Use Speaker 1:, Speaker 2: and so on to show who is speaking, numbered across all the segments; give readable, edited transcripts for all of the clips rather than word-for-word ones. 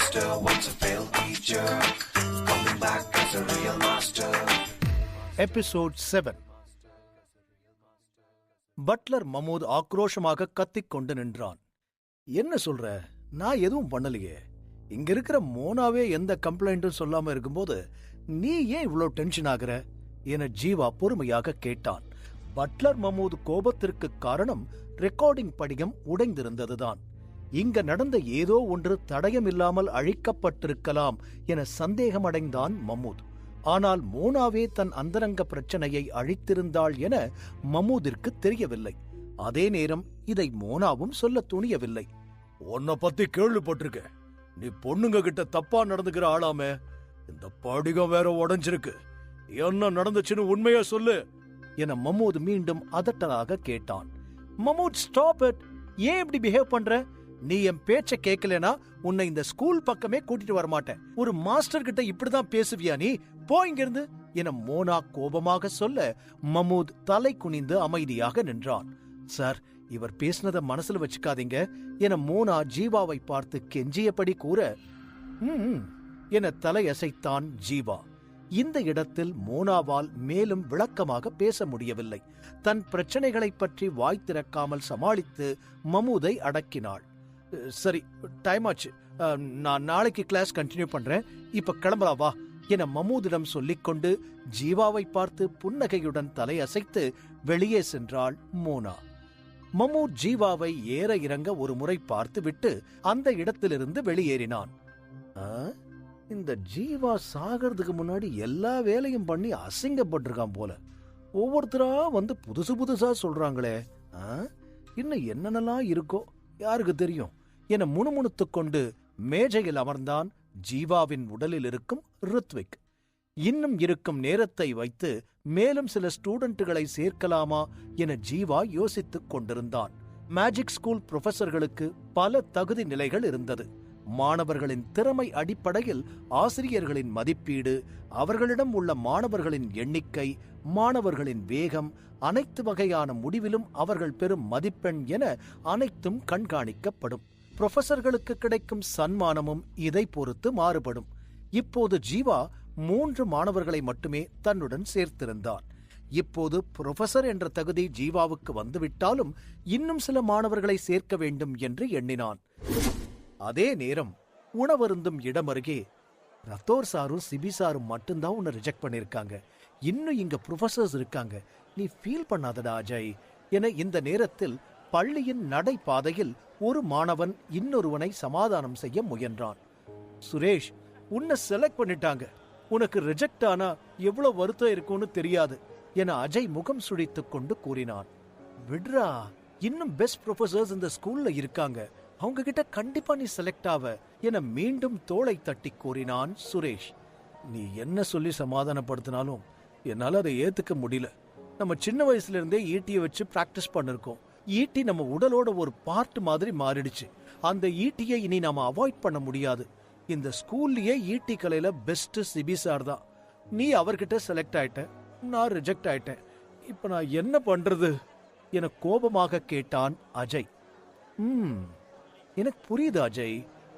Speaker 1: master, once a failed teacher, coming back as a real master.
Speaker 2: Episode 7. Buttler Mahmood ஆக்ரோஷமாக கத்திக் கொண்டு நின்றான். என்ன சொல்ற? நான் எதுவும் பண்ணலையே. இங்க இருக்கிற மோனாவே எந்த கம்ப்ளைண்ட்டும் சொல்லாம இருக்கும்போது நீ ஏன் இவ்வளவு டென்ஷன் ஆகுற என ஜீவா பொறுமையாக கேட்டான். பட்லர் மமூத் கோபத்திற்கு காரணம் ரெக்கார்டிங் படிகம் உடைந்திருந்ததுதான். இங்க நடந்த ஏதோ ஒன்று தடயமில்லாமல் அழிக்கப்பட்டிருக்கலாம் என சந்தேகமடைந்தான் மமூத். ஆனால் மோனாவே தன் அந்தரங்க பிரச்சனையை அழித்திருந்தாள் என மமூதிற்கு தெரியவில்லை. அதே நேரம் இதை மோனாவும் சொல்ல துணியவில்லை. உன்னை பத்தி கேள்விப்பட்டிருக்க, நீ பொண்ணுங்க கிட்ட தப்பா நடந்துக்கிற ஆளாமே. இந்த படிகம் வேற உடைஞ்சிருக்கு, என்ன நடந்துச்சுன்னு உண்மையா சொல்லு என மமூத் மீண்டும் அதட்டலாக கேட்டான். Mahmood, stop it. ஏன் இப்படி பிஹேவ் பண்ற? நீ என் பேச்ச கேட்கலனா உன்னை இந்த ஸ்கூல் பக்கமே கூட்டிட்டு வரமாட்டேன். ஒரு மாஸ்டர் கிட்ட இப்படிதான் பேசுவியா நீ? போ இங்கிருந்து என மோனா கோபமாக சொல்ல மமூத் தலை குனிந்து அமைதியாக நின்றான். சார், இவர் பேசினத மனசுல வச்சுக்காதீங்க என மோனா ஜீவாவை பார்த்து கெஞ்சியபடி கூற என தலையசைத்தான் ஜீவா. இந்த இடத்தில் மோனாவால் மேலும் விளக்கமாக பேச முடியவில்லை. தன் பிரச்சனைகளை பற்றி வாய் திறக்காமல் சமாளித்து மமூதை அடக்கினாள். சரி, டைம் ஆச்சு, நான் நாளைக்கு கிளாஸ் கண்டினியூ பண்றேன், இப்ப கிளம்பலாம் வா என மமூதிடம் சொல்லிக்கொண்டு ஜீவாவை பார்த்து புன்னகையுடன் தலையசைத்து வெளியே சென்றாள் மோனா. மமூத் ஜீவாவை ஏற இறங்க ஒரு முறை பார்த்துவிட்டு அந்த இடத்திலிருந்து வெளியேறினான். இந்த ஜீவா சாகிறதுக்கு முன்னாடி எல்லா வேலையும் பண்ணி அசிங்கப்பட்டிருக்கான் போல. ஒவ்வொருத்தரா வந்து புதுசு புதுசா சொல்றாங்களே, இன்னும் என்னென்னலாம் இருக்கோ யாருக்கு தெரியும் என முணுமுணுத்துக் கொண்டு மேஜையில் அமர்ந்தான் ஜீவாவின் உடலில் இருக்கும் ரித்விக். இன்னும் இருக்கும் நேரத்தை வைத்து மேலும் சில ஸ்டூடெண்ட்டுகளை சேர்க்கலாமா என ஜீவா யோசித்துக் கொண்டிருந்தான். மேஜிக் ஸ்கூல் புரொஃபசர்களுக்கு பல தகுதி நிலைகள் இருந்தது. மாணவர்களின் திறமை அடிப்படையில் ஆசிரியர்களின் மதிப்பீடு, அவர்களிடம் உள்ள மாணவர்களின் எண்ணிக்கை, மாணவர்களின் வேகம், அனைத்து வகையான முடிவிலும் அவர்கள் பெறும் மதிப்பெண் என அனைத்தும் கண்காணிக்கப்படும். புரொஃபசர்களுக்கு கிடைக்கும் சன்மானமும் இதை பொறுத்து மாறுபடும். இப்போது ஜீவா 3 மாணவர்களை மட்டுமே தன்னுடன் சேர்த்திருந்தான். இப்போது புரொஃபசர் என்ற தகுதி ஜீவாவுக்கு வந்துவிட்டாலும் இன்னும் சில மாணவர்களை சேர்க்க வேண்டும் என்று எண்ணினான். அதே நேரம் உணவருந்தும் இடம் அருகே ரத்தோர் சாரும் சிபி சாரும் மட்டும்தான் உன்னை ரிஜெக்ட் பண்ணிருக்காங்க. இன்னும் இங்க ப்ரொஃபசர்ஸ் இருக்காங்க, நீ ஃபீல் பண்ணாதடா அஜய் என இந்த நேரத்தில் பள்ளியின் நடைபாதையில் ஒரு மாணவன் இன்னொருவனை சமாதானம் செய்ய முயன்றான். சுரேஷ், உன்னை செலக்ட் பண்ணிட்டாங்க, உனக்கு ரிஜெக்ட் ஆனா எவ்வளவு வருத்தம் இருக்கும்னு தெரியாது என அஜய் முகம் சுழித்துக் கொண்டு கூறினான். விட்ரா, இன்னும் பெஸ்ட் ப்ரொஃபசர்ஸ் இந்த ஸ்கூல்ல இருக்காங்க, அவங்க கிட்ட கண்டிப்பா நீ செலக்ட் ஆவ என மீண்டும் தோளை தட்டி கூறினான் சுரேஷ். நீ என்ன சொல்லி சமாதானப்படுத்தினாலும் என்னால அதை ஏத்துக்க முடியல. நம்ம சின்ன வயசுல இருந்தே ஈட்டியை வச்சு பிராக்டிஸ் பண்ணிருக்கோம். ஈட்டி நம்ம உடலோட ஒரு பார்ட் மாதிரி மாறிடுச்சு. அந்த ஈட்டியை இனி நாம அவாய்ட் பண்ண முடியாது. இந்த ஸ்கூல்லயே ஈட்டி கலையில பெஸ்ட் சிபி சார் தான். நீ அவர்கிட்ட செலக்ட் ஆயிட்ட, நான் ரிஜெக்ட் ஆயிட்டேன். இப்ப நான் என்ன பண்றது என கோபமாக கேட்டான் அஜய். எனக்கு புரியுது அஜய்,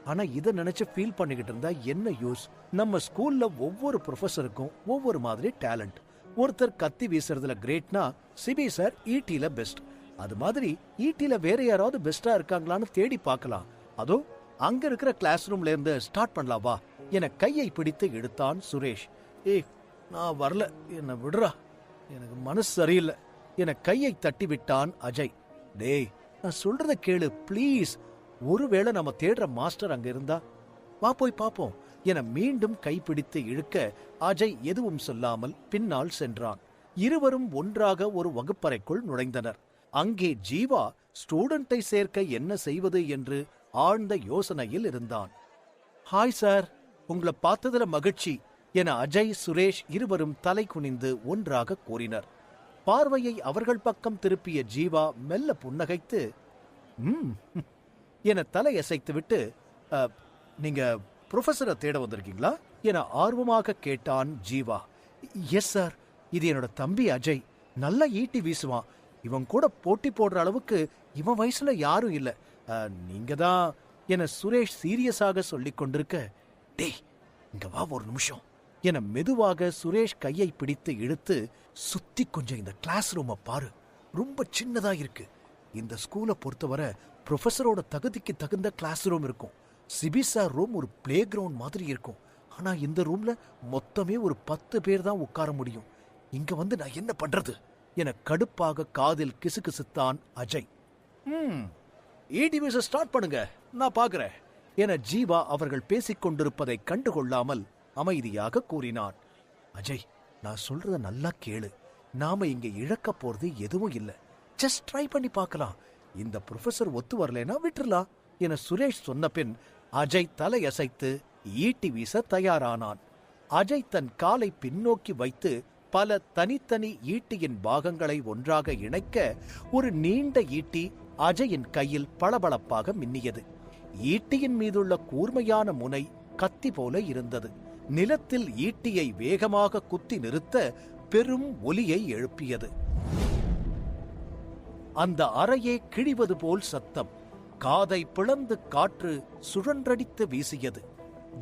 Speaker 2: ஆனா இதை நினைச்சு ஃபீல் பண்ணிக்கிட்டு இருந்தா என்ன யூஸ்? நம்ம ஸ்கூல்ல ஒவ்வொரு ப்ரொஃபசருக்கும் ஒவ்வொரு மாதிரி டேலண்ட். ஒருத்தர் கத்தி வீசுறதுல கிரேட்னா சிபி சார் ஈட்டில பெஸ்ட். அது மாதிரி ஈட்டில வேற யாராவது பெஸ்டா இருக்காங்களான்னு தேடி பார்க்கலாம். அதோ அங்க இருக்கிற கிளாஸ் ரூம்ல இருந்து ஸ்டார்ட் பண்ணலாம் வா என கையை பிடித்து இழுத்தான் சுரேஷ். நான் வரல, என்ன விடுறா, எனக்கு மனசு சரியில்லை என கையை தட்டி விட்டான் அஜய். டேய், நான் சொல்றத கேளு ப்ளீஸ். ஒருவேளை நம்ம தேடுற மாஸ்டர் அங்க இருந்தா வா போய் பாப்போம் என மீண்டும் கைப்பிடித்து இழுக்க அஜய் எதுவும் சொல்லாமல் பின்னால் சென்றான். இருவரும் ஒன்றாக ஒரு வகுப்பறைக்குள் நுழைந்தனர். அங்கே ஜீவா ஸ்டூடெண்டை சேர்க்க என்ன செய்வது என்று ஆழ்ந்த யோசனையில் இருந்தான். ஹாய் சார், உங்களை பார்த்ததுல மகிழ்ச்சி என அஜய் சுரேஷ் இருவரும் தலை குனிந்து ஒன்றாக கூறினர். பார்வையை அவர்கள் பக்கம் திருப்பிய ஜீவா மெல்ல புன்னகைத்து என தலையசைத்துவிட்டு, நீங்க ப்ரொஃபஸரை தேட வந்திருக்கீங்களா என ஆர்வமாக கேட்டான் ஜீவா. எஸ் சார், இது என்னோட தம்பி அஜய். நல்லா ஈட்டி வீசுவான். இவன் கூட போட்டி போடுற அளவுக்கு இவன் வயசுல யாரும் இல்ல. நீங்க தான் என சுரேஷ் சீரியஸாக சொல்லிக் கொண்டிருக்க, டேய் இங்க வா ஒரு நிமிஷம் என மெதுவாக சுரேஷ் கையை பிடித்து இழுத்து, சுத்தி கொஞ்சம் இந்த கிளாஸ் ரூமை பாரு, ரொம்ப சின்னதா இருக்கு. இந்த ஸ்கூலை பொறுத்தவரை ப்ரொஃபஸரோட தகுதிக்கு தகுந்த கிளாஸ் ரூம் இருக்கும். சிபிசா ரூம் ஒரு பிளே கிரவுண்ட் மாதிரி இருக்கும். ஆனா இந்த ரூம்ல மொத்தமே ஒரு 10 பேர் தான் உட்கார முடியும். இங்க வந்து நான் என்ன பண்றது என கடுப்பாக காதில் கிசுகிசுத்தான் அஜய். ETVS ஸ்டார்ட் பண்ணுங்க, நான் பாக்குறேன் என ஜீவா அவர்கள் பேசிக் கொண்டிருப்பதை கண்டுகொள்ளாமல் அமைதியாக கூறினான். அஜய், நான் சொல்றத நல்லா கேளு. நாம இங்க இழக்க போறது எதுவும் இல்ல. ஜஸ்ட் ட்ரை பண்ணி பார்க்கலாம். இந்த ப்ரொஃபசர் ஒத்து வரலனா விட்டுறலாம் என சுரேஷ் சொன்ன பின் அஜய் தலையசைத்து ஈட்டி வீச தயாரானான். அஜய் தன் காலை பின்னோக்கி வைத்து பல தனித்தனி ஈட்டியின் பாகங்களை ஒன்றாக இணைக்க ஒரு நீண்ட ஈட்டி அஜயின் கையில் பளபளப்பாக மின்னியது. ஈட்டியின் மீதுள்ள கூர்மையான முனை கத்தி போல இருந்தது. நிலத்தில் ஈட்டியை வேகமாக குத்தி நிறுத்த பெரும் ஒலியை எழுப்பியது. அந்த அறையே கிழிவது போல் சத்தம். காதை பிளந்து காற்று சுழன்றடித்து வீசியது.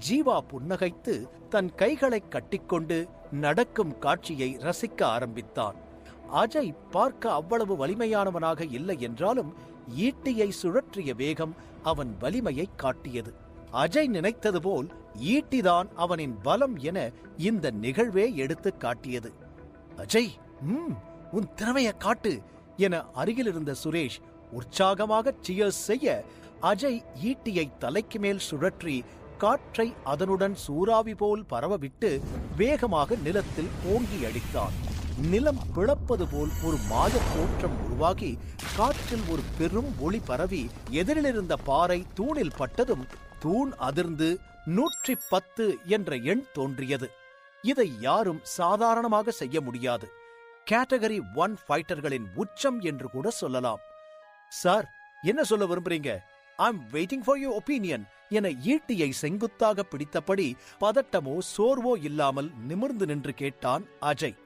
Speaker 2: ஜீவா புன்னகைத்து தன் கைகளை கட்டிக்கொண்டு நடக்கும் காட்சியை ரசிக்க ஆரம்பித்தான். அஜய் பார்க்க அவ்வளவு வலிமையானவனாக இல்லை என்றாலும் ஈட்டியை சுழற்றிய வேகம் அவன் வலிமையை காட்டியது. அஜய் நினைத்தது போல் ஈட்டிதான் அவனின் பலம் என இந்த நிகழ்வே எடுத்து காட்டியது. அஜய், உன் திறமையை காட்டு என அருகில் இருந்த சுரேஷ் உற்சாகமாக சியர்ஸ் செய்ய, அஜய் ஈட்டியை தலைக்கு மேல் சுழற்றி காற்றை அதனுடன் சூறாவி போல் பரவவிட்டு வேகமாக நிலத்தில் ஓங்கி அடித்தான். நிலம் பிளப்பது போல் ஒரு மாயத் தோற்றம் உருவாகி காற்றில் ஒரு பெரும் ஒளி பரவி எதிரிலிருந்த பாறை தூணில் பட்டதும் தூண் அதிர்ந்து 110 என்ற எண் தோன்றியது. இதை யாரும் சாதாரணமாக செய்ய முடியாது. கேட்டகரி 1 ஃபைட்டர்களின் உச்சம் என்று கூட சொல்லலாம். சார், என்ன சொல்ல விரும்புறீங்க? I'm waiting for your opinion என ஈட்டியை செங்குத்தாக பிடித்தபடி பதட்டமோ சோர்வோ இல்லாமல் நிமிர்ந்து நின்று கேட்டான் அஜய்.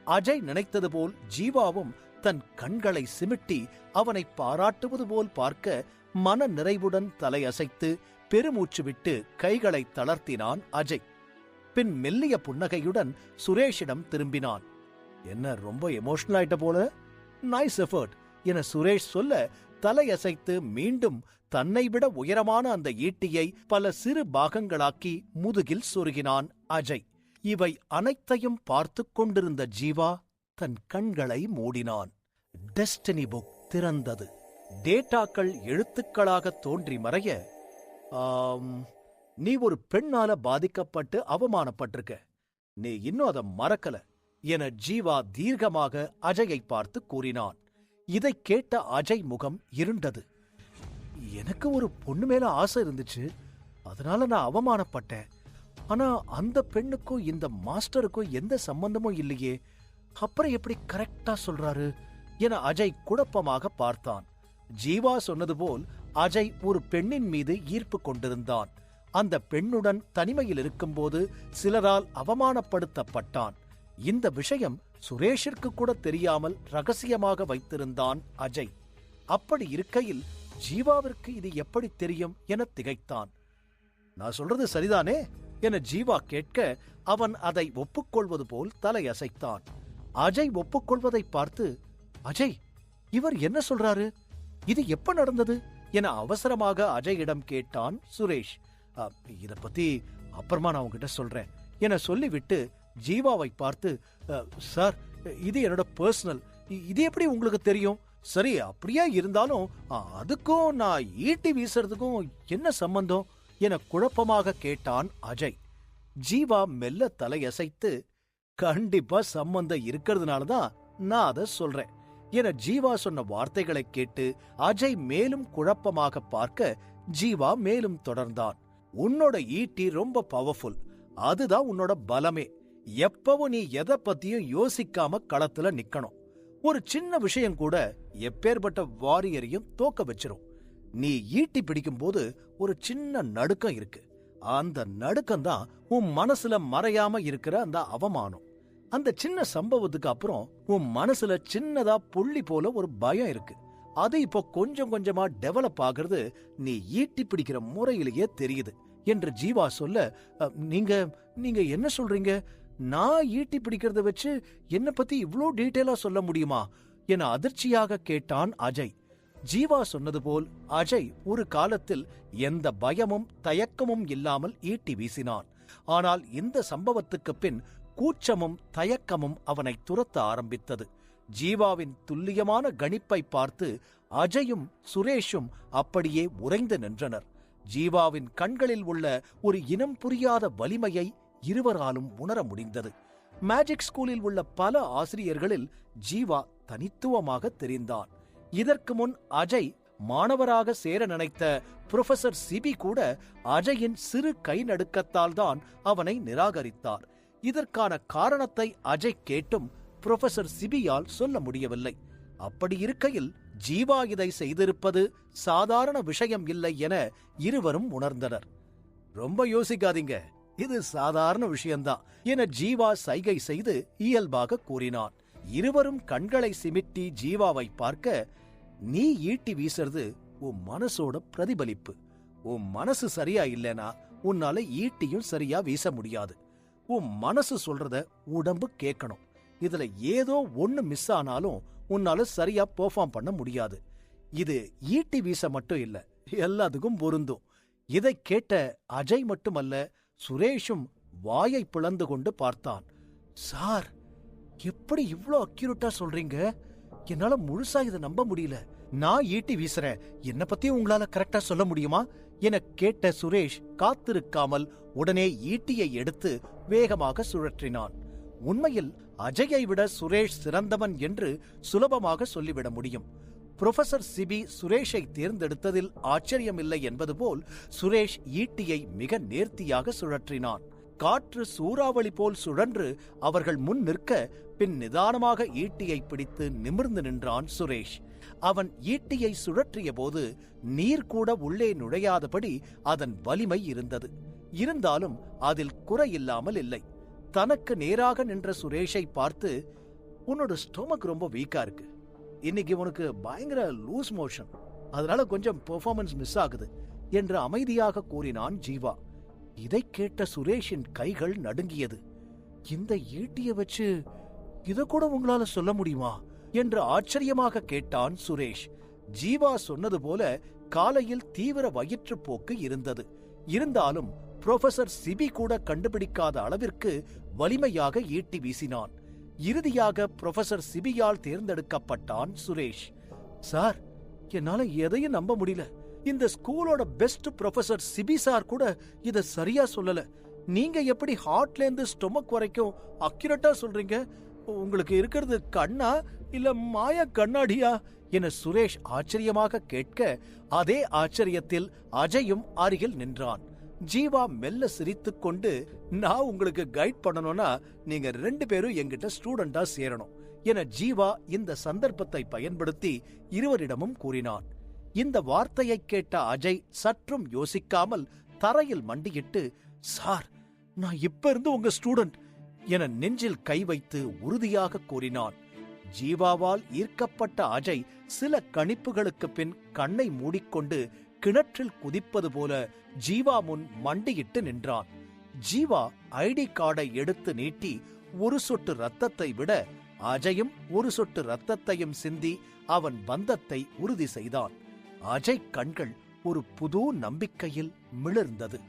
Speaker 2: அஜய் நினைத்தது போல் ஜீவாவும் தன் கண்களை சிமிட்டி அவனை பாராட்டுவது போல் பார்க்க மன நிறைவுடன் தலையசைத்து பெருமூச்சு விட்டு கைகளை தளர்த்தினான் அஜய். பின் மெல்லிய புன்னகையுடன் சுரேஷிடம் திரும்பினான். என்ன ரொம்ப எமோஷனல் ஆயிட்ட போல? நைஸ் எஃபர்ட் என சுரேஷ் சொல்ல தலையசைத்து மீண்டும் தன்னை விட உயரமான அந்த ஈட்டியை பல சிறு பாகங்களாக்கி முதுகில் சொருகினான் அஜய். இவை அனைத்தையும் பார்த்து கொண்டிருந்த ஜீவா தன் கண்களை மூடினான். டெஸ்டினி புக் திறந்தது. டேட்டாக்கள் எழுத்துக்களாக தோன்றி மறைய, நீ ஒரு பெண்ணால பாதிக்கப்பட்டு அவமானப்பட்டிருக்க, நீ இன்னும் அதை மறக்கல என ஜீவா தீர்க்கமாக அஜயை பார்த்து கூறினான். இதை கேட்ட அஜய் முகம் இருண்டது. எனக்கு ஒரு பொண்ணு மேல ஆசை இருந்துச்சு, அதனால நான் அவமானப்பட்டேன். ஆனா அந்த பெண்ணுக்கும் இந்த மாஸ்டருக்கும் எந்த சம்பந்தமும் இல்லையே, அப்புறம் எப்படி கரெக்டா சொல்றாரு என அஜய் குழப்பமாக பார்த்தான். ஜீவா சொன்னது போல் அஜய் ஒரு பெண்ணின் மீது ஈர்ப்பு கொண்டிருந்தான். அந்த பெண்ணுடன் தனிமையில் இருக்கும்போது சிலரால் அவமானப்படுத்தப்பட்டான். இந்த விஷயம் சுரேஷிற்கு கூட தெரியாமல் ரகசியமாக வைத்திருந்தான் அஜய். அப்படி இருக்கையில் ஜீவாவிற்கு இது எப்படி தெரியும் என திகைத்தான். நான் சொல்றது சரிதானே என ஜீவா கேட்க அவன் அதை ஒப்புக்கொள்வது போல் தலையசைத்தான். அஜய் ஒப்புக்கொள்வதை பார்த்து, அஜய், இவர் என்ன சொல்றாரு? இது எப்ப நடந்தது என அவசரமாக அஜயிடம் கேட்டான் சுரேஷ். இத பத்தி அப்புறமா நான் உங்ககிட்ட சொல்றேன் என சொல்லிவிட்டு ஜீவாவை பார்த்து, சார், இது என்னோட பர்சனல், இது எப்படி உங்களுக்கு தெரியும்? சரி, அப்படியே இருந்தாலும் அதுக்கும் நான் ஈட்டி வீசுறதுக்கும் என்ன சம்பந்தம் என குழப்பமாக கேட்டான் அஜய். ஜீவா மெல்ல தலையசைத்து, கண்டிப்பா சம்பந்தம் இருக்கிறதுனாலதான் நான் அதை சொல்றேன் என ஜீவா சொன்ன வார்த்தைகளை கேட்டு அஜய் மேலும் குழப்பமாக பார்க்க ஜீவா மேலும் தொடர்ந்தான். உன்னோட ஈட்டி ரொம்ப பவர்ஃபுல், அதுதான் உன்னோட பலமே. எப்பவும் நீ எதை பத்தியும் யோசிக்காம களத்துல நிக்கணும். ஒரு சின்ன விஷயம் கூட எப்பேற்பட்ட வாரியரையும் தோக்க வச்சிரும். நீ ஈட்டி பிடிக்கும் போது ஒரு சின்ன நடுக்கம் இருக்கு. அந்த நடுக்கம் தான் உன் மனசுல மறையாம இருக்கிற அந்த அவமானம். அந்த சின்ன சம்பவத்துக்கு அப்புறம் உன் மனசுல சின்னதா புள்ளி போல ஒரு பயம் இருக்கு. அது இப்போ கொஞ்சம் கொஞ்சமா டெவலப் ஆகிறது நீ ஈட்டி பிடிக்கிற முறையிலேயே தெரியுது என்று ஜீவா சொல்ல, நீங்க நீங்க என்ன சொல்றீங்க? நான் ஈட்டி பிடிக்கிறத வச்சு என்ன பத்தி இவ்ளோ டீட்டெயிலா சொல்ல முடியுமா என அதிர்ச்சியாக கேட்டான் அஜய். ஜீவா சொன்னது போல் அஜய் ஒரு காலத்தில் எந்த பயமும் தயக்கமும் இல்லாமல் ஈட்டி வீசினான். ஆனால் இந்த சம்பவத்துக்கு பின் கூச்சமும் தயக்கமும் அவனை துரத்த ஆரம்பித்தது. ஜீவாவின் துல்லியமான கணிப்பை பார்த்து அஜயும் சுரேஷும் அப்படியே உறைந்து நின்றனர். ஜீவாவின் கண்களில் உள்ள ஒரு இனம் புரியாத வலிமையை இருவராலும் உணர முடிந்தது. மேஜிக் ஸ்கூலில் உள்ள பல ஆசிரியர்களில் ஜீவா தனித்துவமாக தெரிந்தான். இதற்கு முன் அஜய் மாணவராக சேர நினைத்த புரொஃபசர் சிபி கூட அஜயின் சிறு கை நடுக்கத்தால் தான் அவனை நிராகரித்தார். இதற்கான காரணத்தை அஜய் கேட்டும் புரொஃபசர் சிபியால் சொல்ல முடியவில்லை. அப்படி இருக்கையில் ஜீவா இதை செய்திருப்பது சாதாரண விஷயம் இல்லை என இருவரும் உணர்ந்தனர். ரொம்ப யோசிக்காதீங்க, இது சாதாரண விஷயம்தான் என ஜீவா சைகை செய்து இயல்பாக கூறினான். இருவரும் கண்களை சிமிட்டி ஜீவாவை பார்க்க, நீ ஈட்டி வீசுறது உன் மனசோட பிரதிபலிப்பு. உன் மனசு சரியா இல்லைனா உன்னால ஈட்டியும் சரியா வீச முடியாது. உன் மனசு சொல்றத உடம்பு கேட்கணும். இதுல ஏதோ ஒண்ணு மிஸ் ஆனாலும் உன்னால சரியா பெர்ஃபார்ம் பண்ண முடியாது. இது ஈட்டி வீச மட்டும் இல்ல, எல்லாத்துக்கும் பொருந்தும். இதை கேட்ட அஜய் மட்டுமல்ல, சுரேஷும் வாயை பிளந்து கொண்டு பார்த்தான். சார், எப்படி இவ்ளோ அக்யூரேட்டா சொல்றீங்க? என்னால முழுசா இதை நம்ப முடியல. நான் ஈட்டி வீசுறேன், என்ன பத்தி உங்களால கரெக்டா சொல்ல முடியுமா என கேட்ட சுரேஷ் காத்திருக்காமல் உடனே ஈட்டியை எடுத்து வேகமாக சுழற்றினான். உண்மையில் அஜயை விட சுரேஷ் சிறந்தவன் என்று சுலபமாக சொல்லிவிட முடியும். புரொஃபசர் சிபி சுரேஷை தேர்ந்தெடுத்ததில் ஆச்சரியமில்லை என்பது போல் சுரேஷ் ஈட்டியை மிக நேர்த்தியாக சுழற்றினான். காற்று சூறாவளி போல் சுழன்று அவர்கள் முன் நிற்க, பின் நிதானமாக ஈட்டியை பிடித்து நிமிர்ந்து நின்றான் சுரேஷ். அவன் ஈட்டியை சுழற்றிய போது நீர் கூட உள்ளே நுழையாதபடி அதன் வலிமை இருந்தது. இருந்தாலும் அதில் குறையில்லாமல் இல்லை. தனக்கு நேராக நின்ற சுரேஷை பார்த்து, உன்னோட ஸ்டொமக் ரொம்ப வீக்கா இருக்கு, இன்னைக்கு உனக்கு பயங்கர லூஸ் மோஷன், அதனால கொஞ்சம் பெர்ஃபார்மன்ஸ் மிஸ் ஆகுது என்று அமைதியாக கூறினான் ஜீவா. இதை கேட்ட சுரேஷின் கைகள் நடுங்கியது. இந்த ஈட்டியை வச்சு இத கூட உங்களால சொல்ல முடியுமா என்று ஆச்சரியமாக கேட்டான் சுரேஷ். ஜீவா சொன்னது போல காலையில் தீவிர வயிற்றுப்போக்கு இருந்தது. இருந்தாலும் புரொஃபசர் சிபி கூட கண்டுபிடிக்காத அளவிற்கு வலிமையாக ஈட்டி வீசினான். இறுதியாக புரொஃபசர் சிபியால் தேர்ந்தெடுக்கப்பட்டான் சுரேஷ். சார், என்னால எதையும் நம்ப முடியல. இந்த ஸ்கூலோட பெஸ்ட் புரொஃபசர் சிபி சார் கூட இத சரியா சொல்லல. நீங்க எப்படி ஹார்ட்ல இருந்து ஸ்டொமக் வரைக்கும் அக்யூரேட்டா சொல்றீங்க? உங்களுக்கு இருக்கிறது கண்ணா இல்ல மாயா கண்ணாடியா என சுரேஷ் ஆச்சரியமாக கேட்க, அதே ஆச்சரியத்தில் அஜயும் அருகில் நின்றான். ஜீவா மெல்ல சிரித்துக் கொண்டு, நான் உங்களுக்கு கைட் பண்ணணும்னா நீங்க 2 பேரும் என்கிட்ட ஸ்டூடெண்டா சேரணும் என ஜீவா இந்த சந்தர்ப்பத்தை பயன்படுத்தி இருவரிடமும் கூறினான். இந்த வார்த்தையை கேட்ட அஜய் சற்றும் யோசிக்காமல் தரையில் மண்டியிட்டு, சார், நான் இப்ப இருந்து உங்க ஸ்டூடெண்ட் என நெஞ்சில் கை வைத்து உறுதியாக கூறினான். ஜீவாவால் ஈர்க்கப்பட்ட அஜய் சில கணிப்புகளுக்கு பின் கண்ணை மூடிக்கொண்டு கிணற்றில் குதிப்பது போல ஜீவா முன் மண்டியிட்டு நின்றான். ஜீவா ஐடி கார்டை எடுத்து நீட்டி ஒரு சொட்டு ரத்தத்தை விட அஜயும் ஒரு சொட்டு ரத்தத்தையும் சிந்தி அவன் பந்தத்தை உறுதி செய்தான். அஜய் கண்கள் ஒரு புது நம்பிக்கையில் மிளிர்ந்தது.